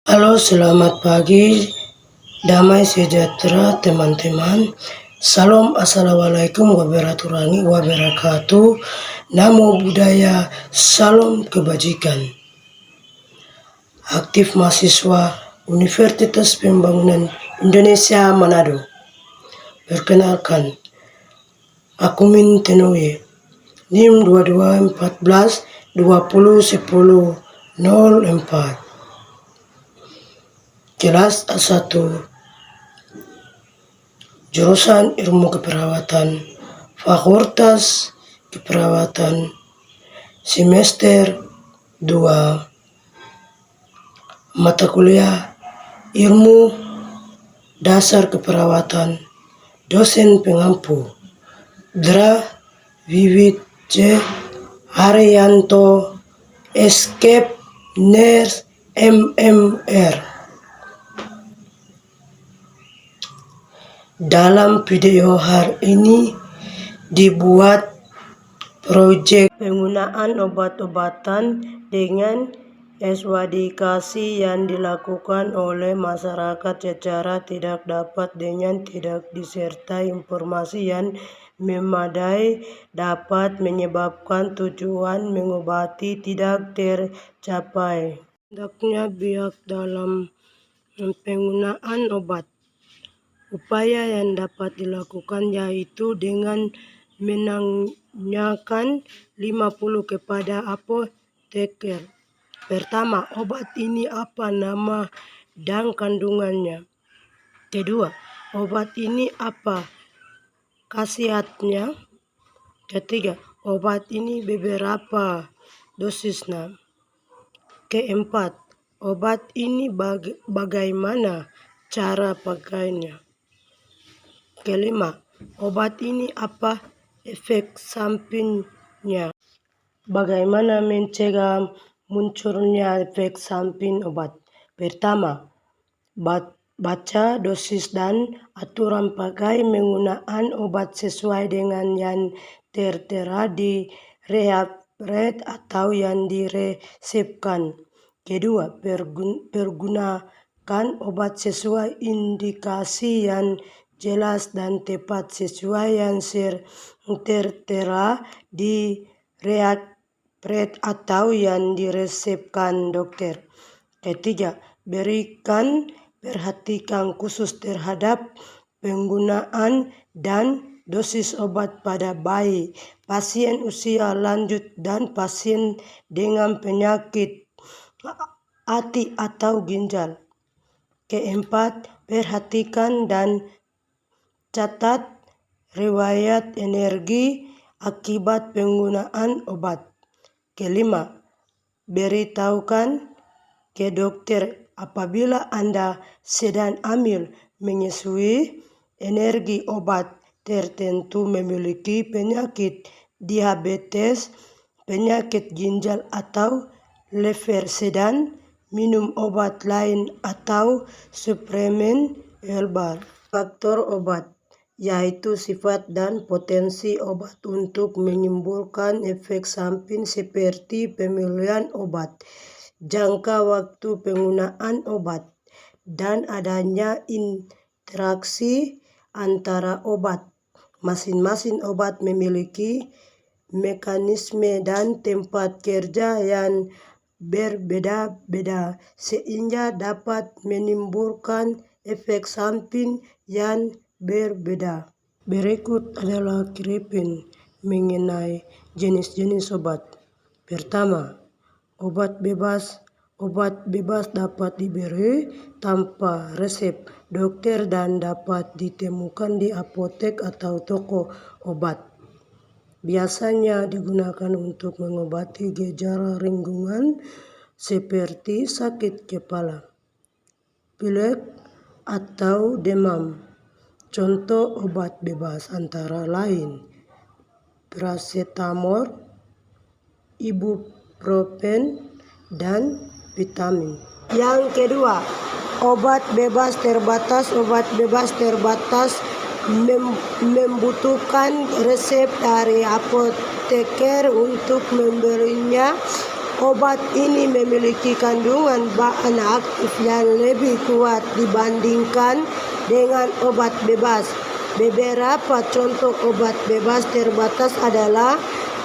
Halo, selamat pagi, damai sejahtera teman-teman. Salam, assalamualaikum warahmatullahi wabarakatuh. Namo Buddhaya, salam kebajikan. Aktif mahasiswa Universitas Pembangunan Indonesia Manado. Perkenalkan, aku Min Tenoye, NIM 2214 20 04. Kelas A1, jurusan Ilmu Keperawatan, Fakultas Keperawatan, semester 2, mata kuliah Ilmu Dasar Keperawatan, dosen pengampu Dra Wiwit C. Haryanto, Escape Nurse MMR. Dalam video hari ini dibuat proyek penggunaan obat-obatan dengan eswadikasi yang dilakukan oleh masyarakat secara tidak dapat dengan tidak disertai informasi yang memadai dapat menyebabkan tujuan mengobati tidak tercapai. Hendaknya biak dalam penggunaan obat. Upaya yang dapat dilakukan yaitu dengan menanyakan 50 kepada apoteker. Pertama, obat ini apa nama dan kandungannya? Kedua, obat ini apa khasiatnya? Ketiga, obat ini beberapa dosisnya? Keempat, obat ini bagaimana cara pakainya? Kelima, obat ini apa efek sampingnya? Bagaimana mencegah munculnya efek samping obat? Pertama, baca dosis dan aturan pakai penggunaan obat sesuai dengan yang tertera di recept atau yang diresepkan. Kedua, pergunakan obat sesuai indikasi yang jelas dan tepat sesuai yang tertera di recept atau yang diresepkan dokter. Ketiga, berikan perhatian khusus terhadap penggunaan dan dosis obat pada bayi, pasien usia lanjut, dan pasien dengan penyakit hati atau ginjal. Keempat, perhatikan dan catat riwayat energi akibat penggunaan obat. Kelima, beritahukan ke dokter apabila Anda sedang hamil, menyusui, energi obat tertentu, memiliki penyakit diabetes, penyakit ginjal atau liver, sedang minum obat lain atau suplemen herbal. Faktor obat yaitu sifat dan potensi obat untuk menimbulkan efek samping seperti pemilihan obat, jangka waktu penggunaan obat, dan adanya interaksi antara obat. Masing-masing obat memiliki mekanisme dan tempat kerja yang berbeda-beda sehingga dapat menimbulkan efek samping yang berbeda. Berikut adalah kripen mengenai jenis-jenis obat. Pertama, obat bebas. Obat bebas dapat diberi tanpa resep dokter dan dapat ditemukan di apotek atau toko obat. Biasanya digunakan untuk mengobati gejala ringan seperti sakit kepala, pilek, atau demam. Contoh obat bebas antara lain paracetamol, ibuprofen, dan vitamin. Yang kedua, obat bebas terbatas. Obat bebas terbatas membutuhkan resep dari apoteker untuk memberinya. Obat ini memiliki kandungan bahan aktif yang lebih kuat dibandingkan dengan obat bebas. Beberapa contoh obat bebas terbatas adalah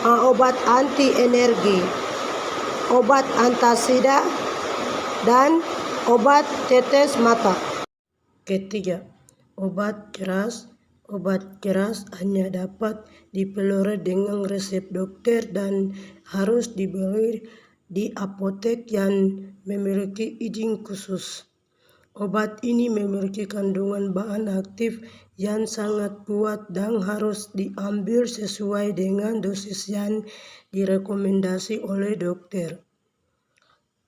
obat anti-energi, obat antasida, dan obat tetes mata. Ketiga, obat keras. Obat keras hanya dapat diperoleh dengan resep dokter dan harus dibeli di apotek yang memiliki izin khusus. Obat ini memiliki kandungan bahan aktif yang sangat kuat dan harus diambil sesuai dengan dosis yang direkomendasi oleh dokter.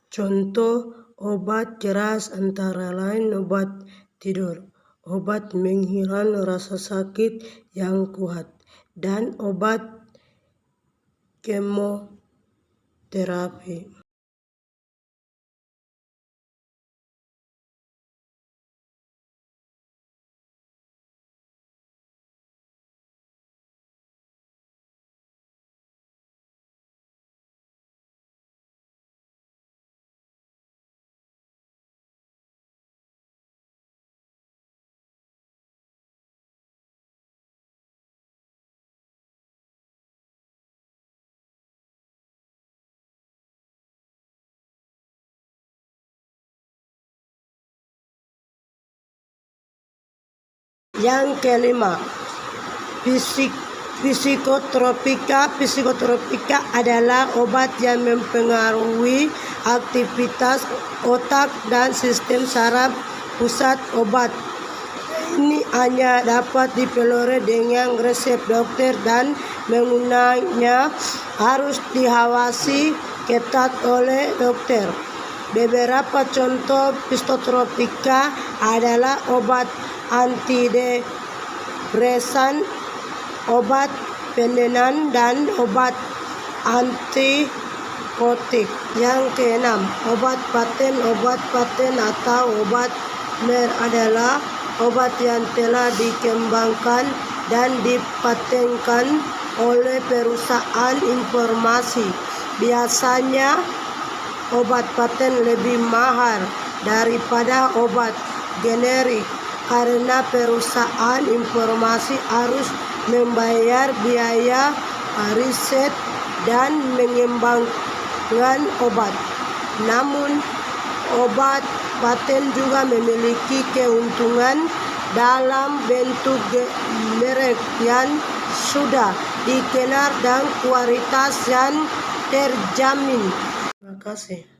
Contoh obat keras antara lain obat tidur, obat menghilang rasa sakit yang kuat, dan obat kemoterapi. Yang kelima, psikotropika. Psikotropika adalah obat yang mempengaruhi aktivitas otak dan sistem saraf pusat. Obat ini hanya dapat diperoleh dengan resep dokter dan penggunanya harus diawasi ketat oleh dokter. Beberapa contoh psikotropika adalah obat antidepresan, obat penenang, dan obat antipsikotik. Yang keenam, obat paten. Obat paten atau obat mer adalah obat yang telah dikembangkan dan dipatenkan oleh perusahaan informasi. Biasanya obat paten lebih mahal daripada obat generik karena perusahaan informasi harus membayar biaya riset dan mengembangkan obat. Namun, obat paten juga memiliki keuntungan dalam bentuk merek yang sudah dikenal dan kualitas yang terjamin. Terima kasih.